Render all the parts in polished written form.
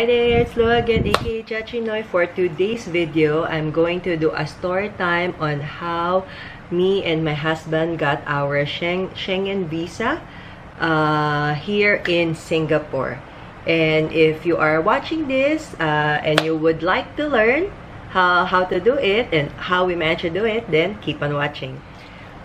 Hi there, it's Lo again, aka Chachinoy. For today's video, I'm going to do a story time on how me and my husband got our Schengen visa here in Singapore. And if you are watching this and you would like to learn how to do it and how we managed to do it, then keep on watching.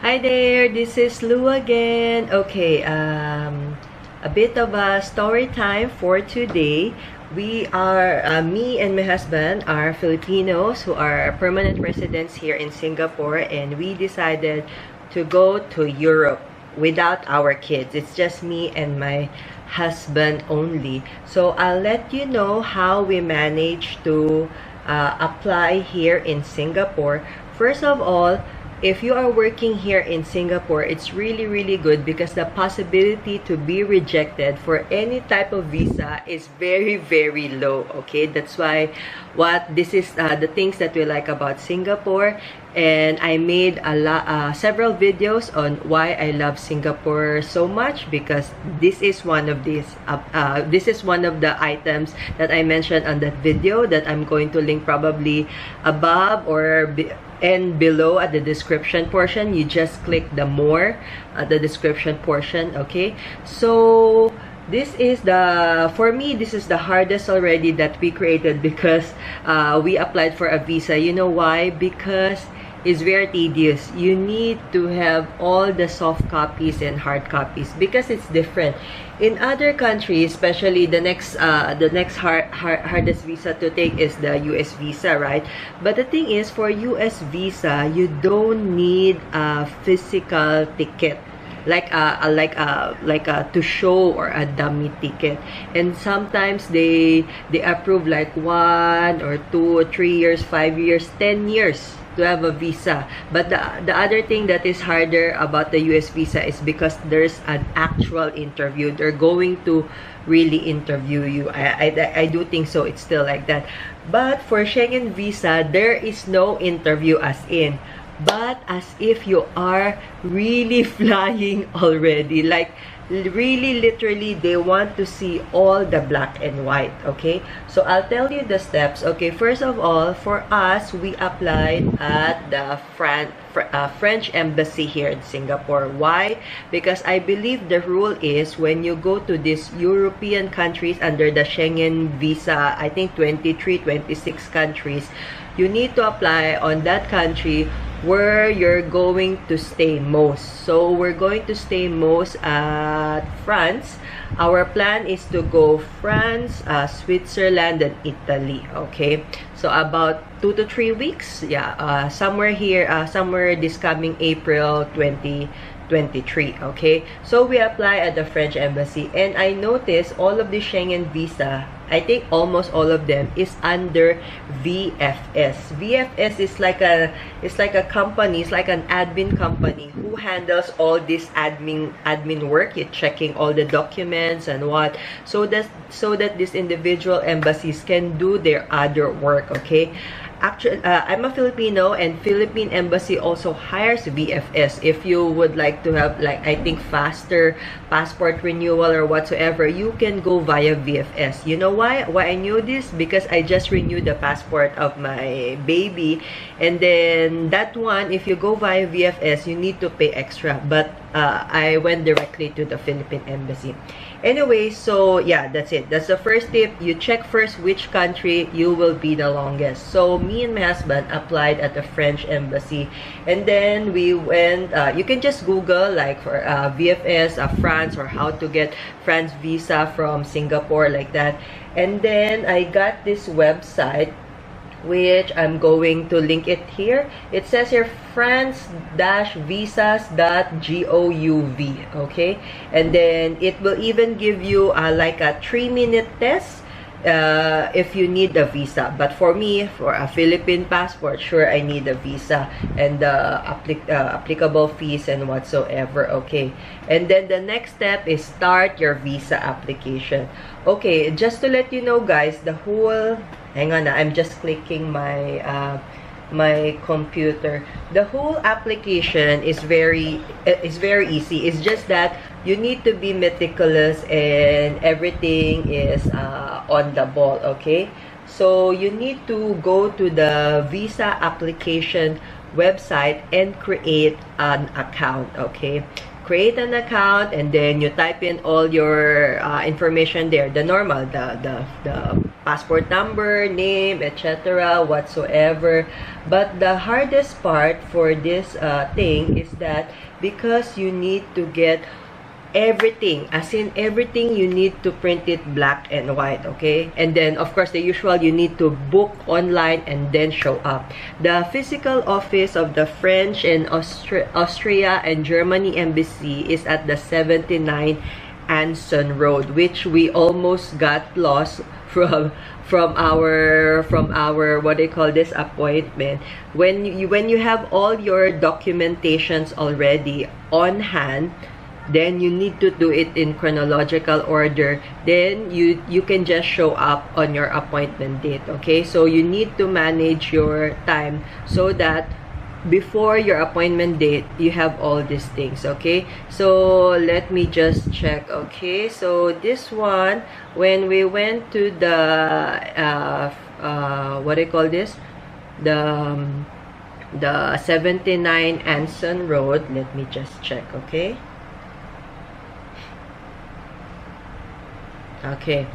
Hi there, this is Lu again. Okay, a bit of a story time for today. We are, me and my husband are Filipinos who are permanent residents here in Singapore, and we decided to go to Europe without our kids. It's just me and my husband only. So I'll let you know how we managed to apply here in Singapore. First of all, if you are working here in Singapore, it's really good because the possibility to be rejected for any type of visa is very low. Okay, that's why this is the things that we like about Singapore. And I made several videos on why I love Singapore so much, because this is one of these. This is one of the items that I mentioned on that video that I'm going to link probably above or and below at the description portion. You just click the more at the description portion. Okay, so this is for me, this is the hardest already that we created, because we applied for a visa. You know why? Because it's very tedious. You need to have all the soft copies and hard copies, because it's different in other countries. Especially the next hardest visa to take is the US visa, right? But the thing is, for US visa, you don't need a physical ticket like a to show, or a dummy ticket. And sometimes they approve like 1 or 2 or 3 years, 5 years, 10 years to have a visa. But the other thing that is harder about the US visa is because there's an actual interview. They're going to really interview you. I do think so. It's still like that. But for Schengen visa, there is no interview as in, but as if you are really flying already. Like really literally, they want to see all the black and white. Okay, so I'll tell you the steps. Okay, first of all, for us, we applied at the French embassy here in Singapore. Why? Because I believe the rule is when you go to these European countries under the Schengen visa, I think 23, 26 countries, you need to apply on that country where you're going to stay most. So we're going to stay most at France. Our plan is to go France, Switzerland, and Italy. Okay, so about 2 to 3 weeks. Yeah, somewhere here, somewhere this coming April 2023. Okay, so we apply at the French embassy, and I noticed all of the Schengen visa, I think almost all of them, is under VFS. VFS is like a company, it's like an admin company who handles all this admin work. You're checking all the documents and what, so that these individual embassies can do their other work. Okay, actually, I'm a Filipino, and Philippine embassy also hires VFS. If you would like to have, like, I think faster passport renewal or whatsoever, you can go via VFS. You know why I knew this? Because I just renewed the passport of my baby, and then that one, if you go via VFS, you need to pay extra. But I went directly to the Philippine embassy. Anyway, so yeah, that's it. That's the first tip. You check first which country you will be the longest. So me and my husband applied at the French embassy, and then we went, you can just Google like for VFS France, or how to get France visa from Singapore, like that. And then I got this website, which I'm going to link it here. It says here france-visas.gov. Okay, and then it will even give you like a 3-minute test if you need a visa. But for me, for a Philippine passport, sure, I need a visa and the applicable fees and whatsoever. Okay, and then the next step is start your visa application. Okay, just to let you know, guys, the whole, hang on, I'm just clicking my my computer. The whole application is very easy. It's just that you need to be meticulous and everything is on the ball, okay? So you need to go to the visa application website and create an account, okay? Create an account and then you type in all your information there, the normal, the passport number, name, etc., whatsoever. But the hardest part for this thing is that because you need to get everything, as in everything, you need to print it black and white, okay? And then of course the usual, you need to book online and then show up. The physical office of the French and Austria and Germany embassy is at the 79 Anson Road, which we almost got lost from our what they call this appointment. When you have all your documentations already on hand, then you need to do it in chronological order. Then you can just show up on your appointment date, okay? So you need to manage your time so that before your appointment date you have all these things, okay? So let me just check, okay? So this one, when we went to the what do you call this, the 79 Anson Road, let me just check, okay? Okay,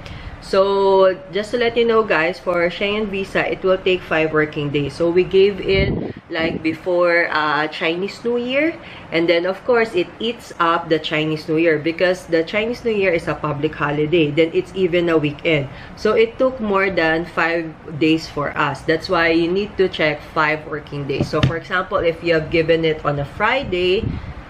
so just to let you know, guys, for Schengen visa, it will take 5 working days. So we gave it like before Chinese New Year, and then of course it eats up the Chinese New Year because the Chinese New Year is a public holiday. Then it's even a weekend, so it took more than 5 days for us. That's why you need to check 5 working days. So for example, if you have given it on a Friday,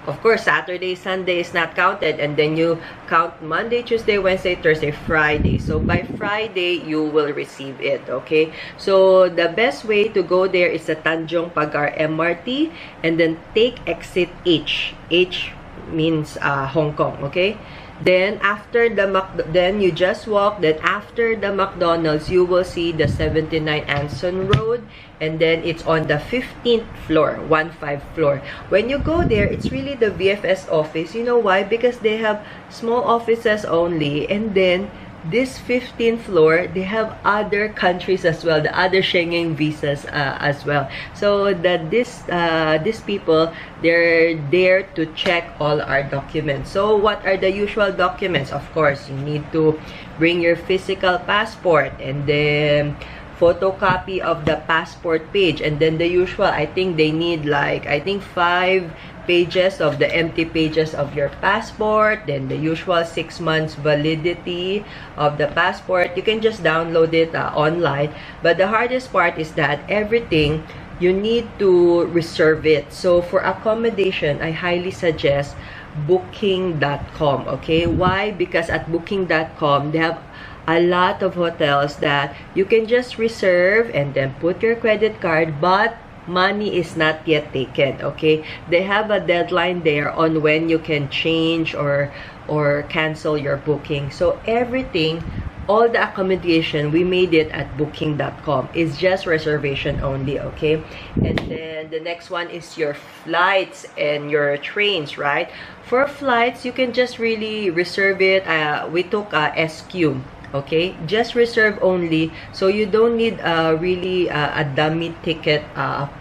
of course, Saturday, Sunday is not counted, and then you count Monday, Tuesday, Wednesday, Thursday, Friday. So by Friday, you will receive it, okay? So the best way to go there is the Tanjong Pagar MRT, and then take exit H. H means Hong Kong, okay? Then after then you just walk. Then after the McDonald's, you will see the 79 Anson Road, and then it's on the 15th floor, 15th floor. When you go there, it's really the VFS office. You know why? Because they have small offices only, and then this 15th floor, they have other countries as well, the other Schengen visas as well. So that these people, they're there to check all our documents. So what are the usual documents? Of course, you need to bring your physical passport, and then photocopy of the passport page, and then the usual, I think they need like, I think 5 pages of the empty pages of your passport, then the usual 6 months validity of the passport. You can just download it online, but the hardest part is that everything, you need to reserve it. So for accommodation, I highly suggest booking.com, okay? Why? Because at booking.com, they have a lot of hotels that you can just reserve and then put your credit card, but money is not yet taken, okay? They have a deadline there on when you can change or cancel your booking. So everything, all the accommodation, we made it at booking.com. It's just reservation only, okay? And then the next one is your flights and your trains, right? For flights, you can just really reserve it. We took SQ, okay? Just reserve only, so you don't need really a dummy ticket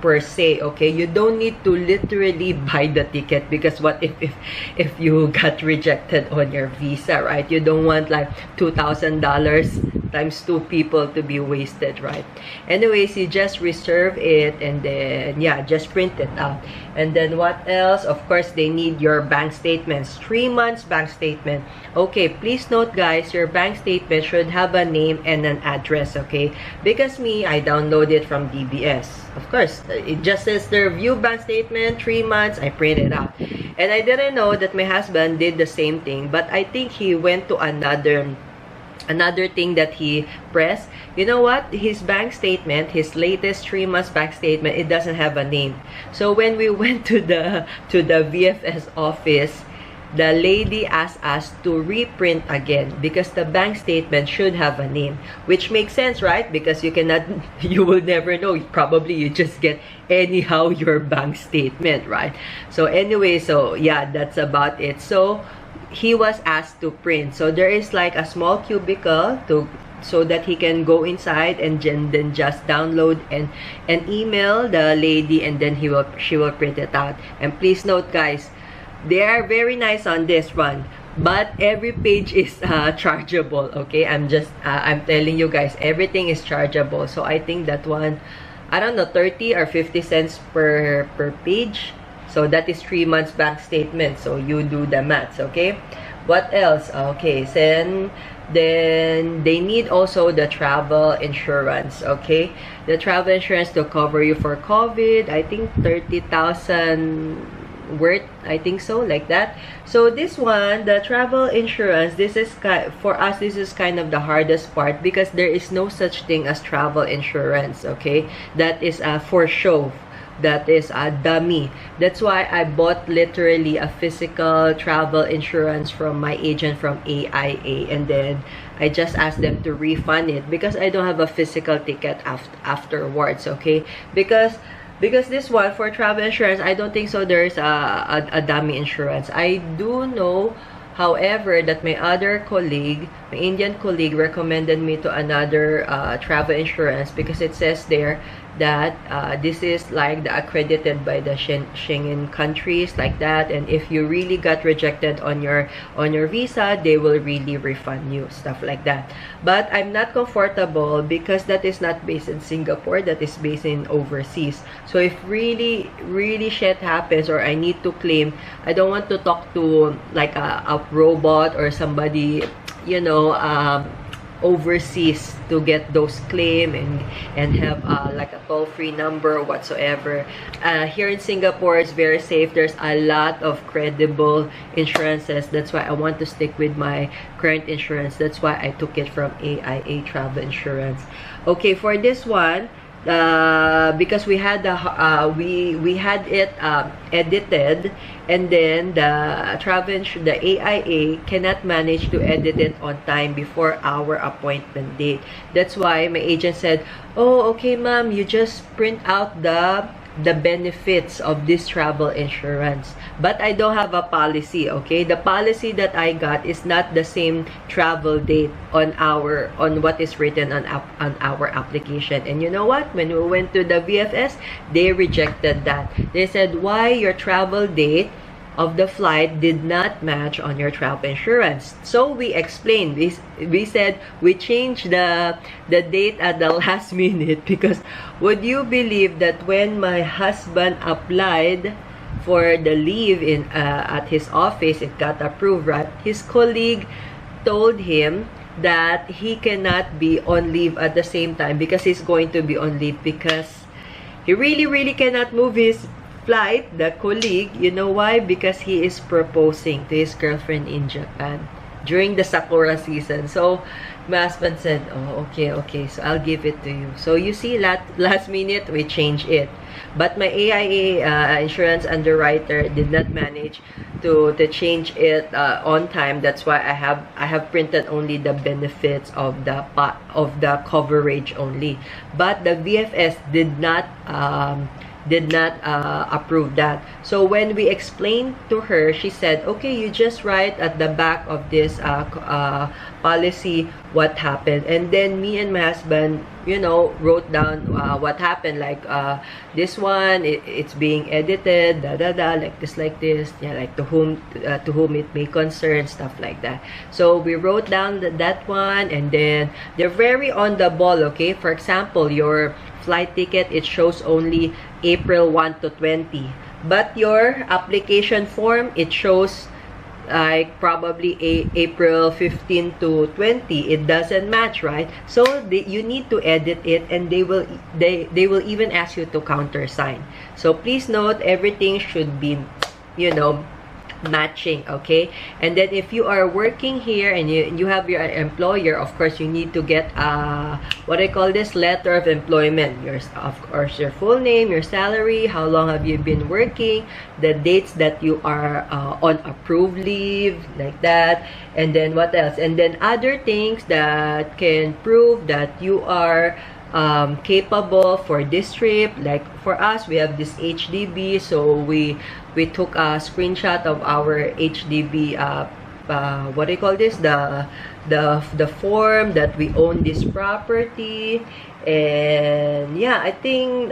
per se, okay? You don't need to literally buy the ticket, because what if you got rejected on your visa, right? You don't want like $2,000 times 2 people to be wasted, right? Anyways, you just reserve it, and then yeah, just print it out. And then what else? Of course, they need your bank statements, 3 months bank statement. Okay, please note, guys, your bank statement should have a name and an address, okay? Because I download it from DBS. Of course, it just says the review bank statement, 3 months. I print it out, and I didn't know that my husband did the same thing, but I think he went to another thing that he pressed. You know what? His bank statement, his latest 3 months bank statement, it doesn't have a name. So when we went to the VFS office, the lady asked us to reprint again because the bank statement should have a name, which makes sense, right? Because you cannot, you will never know. Probably you just get anyhow your bank statement, right? So anyway, so yeah, that's about it. So he was asked to print. So there is like a small cubicle so that he can go inside and then just download and email the lady, and then she will print it out. And please note, guys, they are very nice on this one, but every page is chargeable. Okay, I'm telling you guys, everything is chargeable. So I think that one, I don't know, 30 or 50 cents per page. So that is 3 months bank statement. So you do the maths. Okay, what else? Okay, then they need also the travel insurance. Okay, the travel insurance to cover you for COVID. I think 30,000 worth, I think so, like that. So this one, the travel insurance, this is for us, this is kind of the hardest part because there is no such thing as travel insurance. Okay, that is for show. That is a dummy. That's why I bought literally a physical travel insurance from my agent from AIA, and then I just asked them to refund it because I don't have a physical ticket afterwards. Okay, because this one for travel insurance, I don't think so there's a dummy insurance. I do know, however, that my other colleague, my Indian colleague, recommended me to another travel insurance because it says there that this is like the accredited by the Schengen countries, like that, and if you really got rejected on your visa, they will really refund you, stuff like that. But I'm not comfortable because that is not based in Singapore, that is based in overseas. So if really shit happens or I need to claim, I don't want to talk to like a robot or somebody, you know, overseas to get those claim and have like a toll-free number whatsoever. Here in Singapore, it's very safe. There's a lot of credible insurances. That's why I want to stick with my current insurance. That's why I took it from AIA Travel Insurance. Okay, for this one, because we had the we had it edited, and then the AIA cannot manage to edit it on time before our appointment date. That's why my agent said, oh, okay ma'am, you just print out the benefits of this travel insurance, but I don't have a policy. Okay, the policy that I got is not the same travel date on what is written on our application. And you know what, when we went to the VFS, they rejected that. They said, why your travel date of the flight did not match on your travel insurance? So we explained this. We said we changed the date at the last minute because would you believe that when my husband applied for the leave in at his office, it got approved, right? His colleague told him that he cannot be on leave at the same time because he's going to be on leave because he really cannot move his flight, the colleague. You know why? Because he is proposing to his girlfriend in Japan during the Sakura season. So my husband said, oh, okay, so I'll give it to you. So you see, last minute we changed it, but my AIA insurance underwriter did not manage to change it on time. That's why I have printed only the benefits of the coverage only, but the VFS did not approve that. So when we explained to her, she said, okay, you just write at the back of this policy what happened. And then me and my husband, you know, wrote down what happened, like this one, it's being edited, like this, yeah, like to whom it may concern, stuff like that. So we wrote down that one, and then they're very on the ball. Okay, for example, your flight ticket, it shows only April 1 to 20, but your application form, it shows like probably April 15 to 20. It doesn't match, right? So you need to edit it, and they will even ask you to countersign. So please note, everything should be, you know, matching, okay? And then if you are working here and you have your employer, of course you need to get what I call this letter of employment. Of course your full name, your salary, how long have you been working, the dates that you are on approved leave, like that. And then what else? And then other things that can prove that you are capable for this trip. Like for us, we have this HDB, so we took a screenshot of our HDB what do you call this, the form that we own this property. And yeah, I think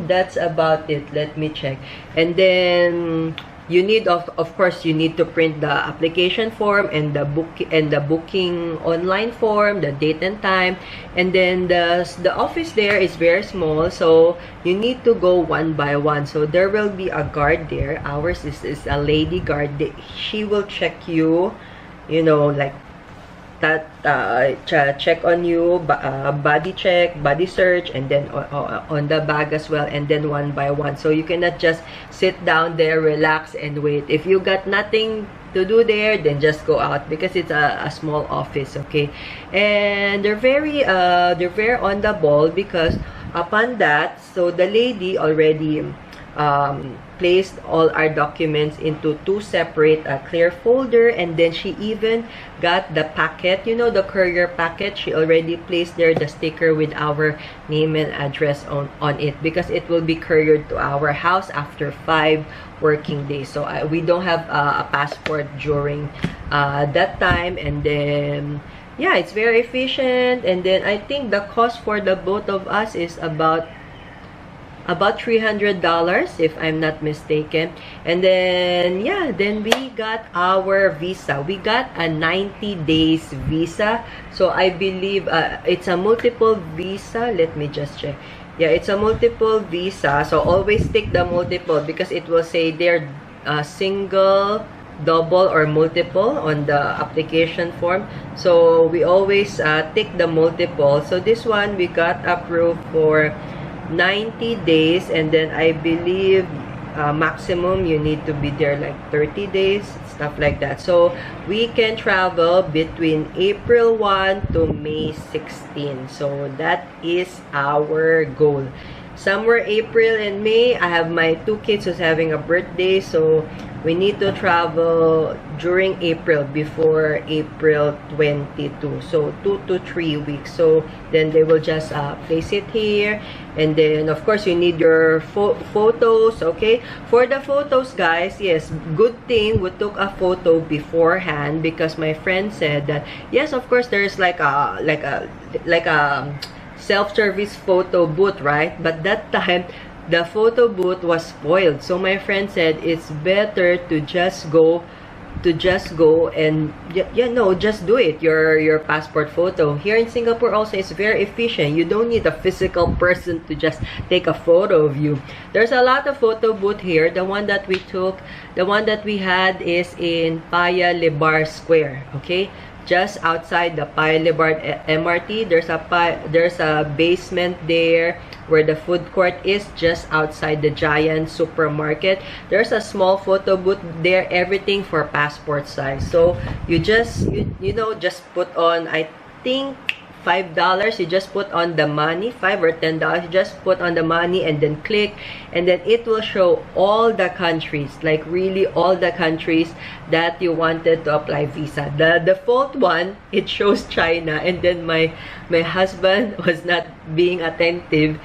that's about it. Let me check. And then you need of course you need to print the application form and the booking online form, the date and time. And then the office there is very small, so you need to go one by one. So there will be a guard there. Ours is a lady guard. She will check you, you know, like that, check on you, body check, body search, and then on the bag as well, and then one by one. So you cannot just sit down there, relax and wait. If you got nothing to do there, then just go out, because it's a small office, okay? And they're very on the ball, because upon that, so the lady already placed all our documents into 2 separate clear folder. And then she even got the packet, you know, the courier packet. She already placed there the sticker with our name and address on it, because it will be couriered to our house after 5 working days. So we don't have a passport during that time. And then yeah, it's very efficient. And then I think the cost for the both of us is about $300, if I'm not mistaken. And then yeah, then we got our visa. We got a 90 days visa. So I believe it's a multiple visa. Let me just check. Yeah, it's a multiple visa. So always take the multiple, because it will say there single, double, or multiple on the application form. So we always take the multiple. So this one we got approved for 90 days, and then I believe maximum you need to be there like 30 days, stuff like that. So we can travel between April 1 to May 16. So that is our goal. Somewhere April and May, I have my 2 kids who's having a birthday, so we need to travel during April, before April 22. So 2 to 3 weeks. So then they will just place it here. And then of course you need your photos, okay? For the photos, guys, yes, good thing we took a photo beforehand, because my friend said that yes, of course there's like a self-service photo booth, right? But that time the photo booth was spoiled. So my friend said it's better to just go and just do it, your passport photo. Here in Singapore also, it's very efficient. You don't need a physical person to just take a photo of you. There's a lot of photo booth here. The one that we had is in Paya Lebar Square, okay? Just outside the Paya Lebar MRT. There's a basement there where the food court is, just outside the giant supermarket. There's a small photo booth there, everything for passport size. So you just just put on, I think $5, you just put on the money, $5 or $10, you just put on the money and then click, and then it will show all the countries, like really all the countries that you wanted to apply visa. The default one, it shows China, and then my husband was not being attentive.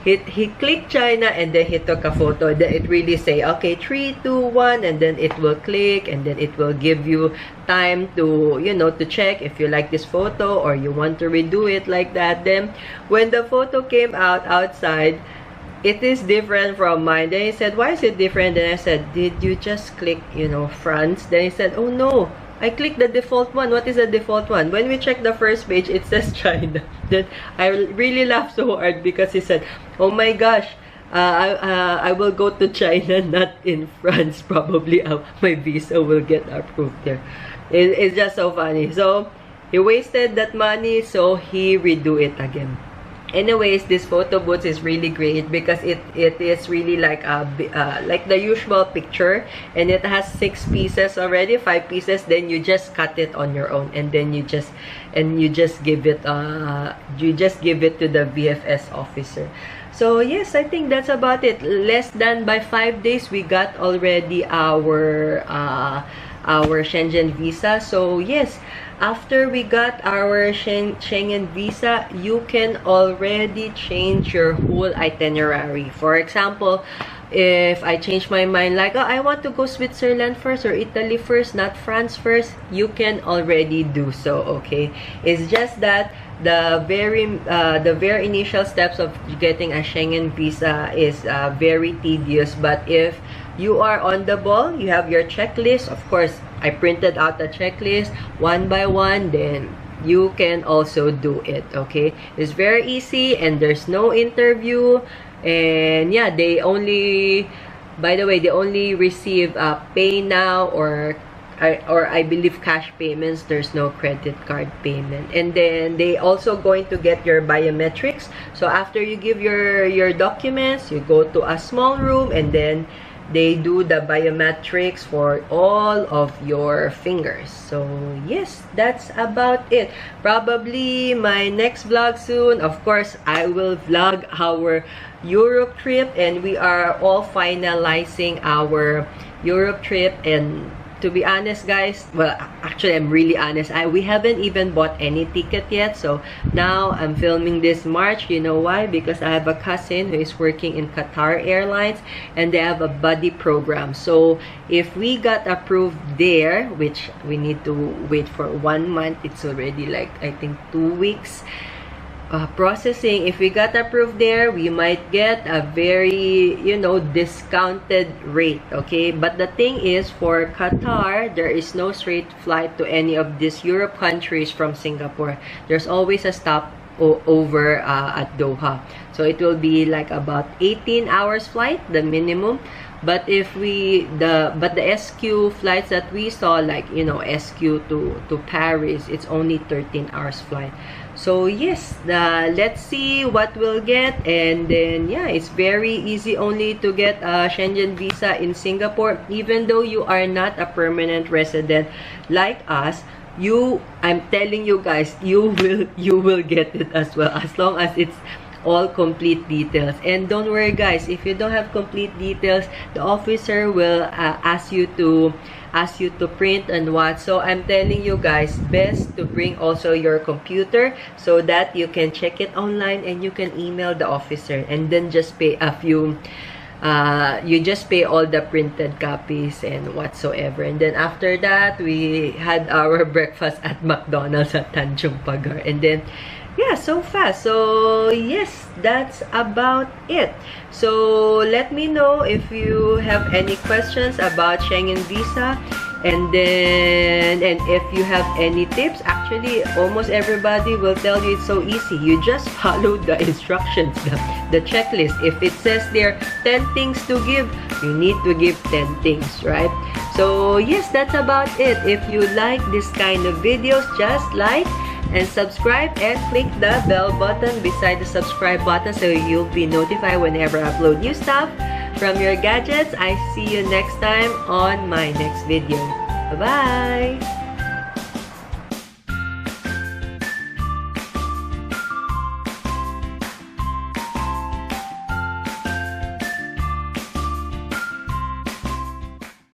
He clicked China, and then he took a photo. Then it really say, okay, 3, 2, 1, and then it will click, and then it will give you time to, to check if you like this photo or you want to redo it, like that. Then when the photo came out outside, it is different from mine. Then he said, why is it different? Then I said, did you just click, France? Then he said, oh no, I clicked the default one. What is the default one? When we check the first page, it says China. Then I really laughed so hard, because he said, oh my gosh, I will go to China, not in France. Probably my visa will get approved there. It's just so funny. So he wasted that money, so he redo it again. Anyways, this photo booth is really great because it is really like like the usual picture, and it has 6 pieces already, 5 pieces. Then you just cut it on your own, and then you just give it to the VFS officer. So yes, I think that's about it. Less than by 5 days, we got already our Schengen visa. So yes, after we got our Schengen visa, you can already change your whole itinerary. For example, if I change my mind, like, oh, I want to go Switzerland first or Italy first, not France first, you can already do so, okay? It's just that the very initial steps of getting a Schengen visa is very tedious. But if you are on the ball, you have your checklist. Of course, I printed out the checklist one by one, then you can also do it, okay? It's very easy, and there's no interview. And yeah, by the way, they only receive pay now or I believe cash payments. There's no credit card payment. And then they also going to get your biometrics. So after you give your documents, you go to a small room, and then they do the biometrics for all of your fingers. So yes, that's about it. Probably my next vlog soon, of course, I will vlog our Europe trip, and we are all finalizing our Europe trip. And to be honest, guys, well, actually, I'm really honest. We haven't even bought any ticket yet. So now I'm filming this March. You know why? Because I have a cousin who is working in Qatar Airlines, and they have a buddy program. So if we got approved there, which we need to wait for 1 month, it's already like, I think, 2 weeks. Processing. If we got approved there, we might get a very, you know, discounted rate, okay? But the thing is, for Qatar, there is no straight flight to any of these Europe countries from Singapore. There's always a stop over at Doha. So it will be like about 18 hours flight, the minimum. But if the SQ flights that we saw, like, you know, SQ to Paris, it's only 13 hours flight. So yes, let's see what we'll get. And then yeah, it's very easy only to get a Schengen visa in Singapore. Even though you are not a permanent resident like us, I'm telling you guys, you will get it as well, as long as it's all complete details. And don't worry, guys, if you don't have complete details, the officer will ask you to print and what. So I'm telling you guys, best to bring also your computer so that you can check it online, and you can email the officer, and then just pay a few you just pay all the printed copies and whatsoever. And then after that, we had our breakfast at McDonald's at Tanjung Pagar. And then yeah, so fast. So yes, that's about it. So let me know if you have any questions about Schengen visa, and if you have any tips. Actually, almost everybody will tell you it's so easy. You just follow the instructions, the checklist. If it says there 10 things to give, you need to give 10 things, right? So yes, that's about it. If you like this kind of videos, just like and subscribe, and click the bell button beside the subscribe button so you'll be notified whenever I upload new stuff from your gadgets. I see you next time on my next video. Bye-bye!